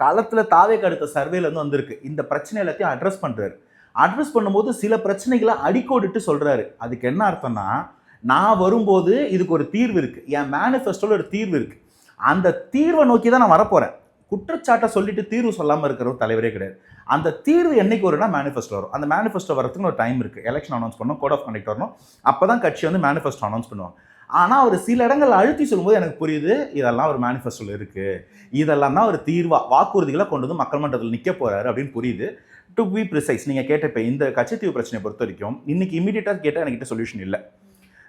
காலத்தில் தாவேக்கு அடுத்த சர்வேலேருந்து வந்திருக்கு. இந்த பிரச்சனை எல்லாத்தையும் அட்ரஸ் பண்ணுறாரு. அட்ரஸ் பண்ணும்போது சில பிரச்சனைகளை அடிக்கோடிட்டு சொல்கிறாரு. அதுக்கு என்ன அர்த்தம்னா, நான் வரும்போது இதுக்கு ஒரு தீர்வு இருக்குது, என் மேனிஃபெஸ்டோவில் ஒரு தீர்வு இருக்குது, அந்த தீர்வை நோக்கி தான் நான் வரப்போகிறேன். குற்றச்சாட்டை சொல்லிட்டு தீர்வு சொல்லாமல் இருக்கிற ஒரு தலைவரே கிடையாது. அந்த தீர்வு என்னைக்கு வரும்னா மேனிஃபெஸ்டோ வரும். அந்த மேனிஃபெஸ்டோ வரதுக்கு ஒரு டைம் இருக்குது. எலெக்ஷன் அனௌன்ஸ் பண்ணணும், கோட் ஆஃப் கண்டக்ட் வரணும், அப்போ தான் கட்சி வந்து மேனிஃபெஸ்டோ அனௌன்ஸ் பண்ணுவாங்க. ஆனால் அவர் சில இடங்கள் அழுத்தி சொல்லும்போது எனக்கு புரியுது, இதெல்லாம் ஒரு மேனிஃபெஸ்டோவில் இருக்குது, இதெல்லாம் தான் ஒரு தீர்வாக வாக்குறுதிகளை கொண்டு வந்து மக்கள் மன்றத்தில் நிற்க போகிறாரு அப்படின்னு புரியுது. டு பி ப்ரிசைஸ், நீங்கள் கேட்டப்போ இந்த கட்சித்தீவு பிரச்சனையை பொறுத்த வரைக்கும் இன்னைக்கு இமீடியட்டாக கேட்டால் என்கிட்ட சொல்யூஷன் இல்லை.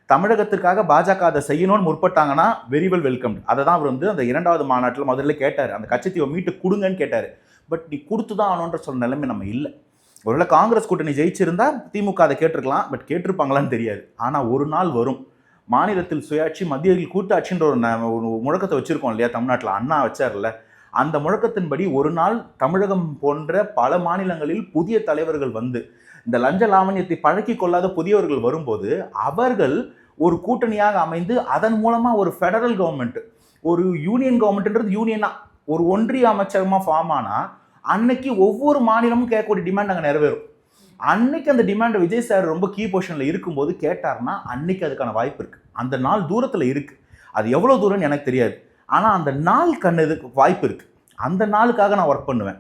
தமிழகத்திற்காக பாஜக அதை செய்யணும்னு முற்பட்டாங்கன்னா வெரி வெல் வெல்கம். அதை தான் அவர் வந்து அந்த 2வது மாநாட்டில் முதல்ல கேட்டார், அந்த கட்சித்தீவை மீட்டு கொடுங்கன்னு கேட்டார். பட் நீ கொடுத்து தான் ஆகணுன்ற சொல்ல நிலைமை நம்ம இல்லை. ஒருவேளை காங்கிரஸ் கூட்டணி ஜெயிச்சிருந்தா திமுக அதை கேட்டிருக்கலாம், பட் கேட்டிருப்பாங்களான்னு தெரியாது. ஆனால் ஒரு நாள் வரும், மாநிலத்தில் சுயாட்சி, மத்தியில் கூட்டாட்சின்ற ஒரு முழக்கத்தை வச்சுருக்கோம் இல்லையா, தமிழ்நாட்டில் அண்ணா வச்சார்ல, அந்த முழக்கத்தின்படி ஒரு நாள் தமிழகம் போன்ற பல மாநிலங்களில் புதிய தலைவர்கள் வந்து இந்த லஞ்ச லாவண்யத்தை பழக்கி கொள்ளாத புதியவர்கள் வரும்போது அவர்கள் ஒரு கூட்டணியாக அமைந்து அதன் மூலமாக ஒரு ஃபெடரல் கவர்மெண்ட், ஒரு யூனியன் கவர்மெண்ட்ன்றது யூனியனா ஒரு ஒன்றிய அமைச்சகமாக ஃபார்ம் ஆனால் அன்னைக்கு ஒவ்வொரு மாநிலமும் கேட்கக்கூடிய டிமாண்ட் அங்கே நிறைவேறும். அன்னைக்கு அந்த டிமாண்டை விஜய் சார் ரொம்ப கீ பொசிஷனில் இருக்கும்போது கேட்டார்னா அன்னைக்கு அதுக்கான வாய்ப்பு இருக்குது. அந்த நாள் தூரத்தில் இருக்குது. அது எவ்வளோ தூரம்னு எனக்கு தெரியாது. ஆனால் அந்த நாள் கண்ணதுக்கு வாய்ப்பு இருக்குது. அந்த நாளுக்காக நான் ஒர்க் பண்ணுவேன்.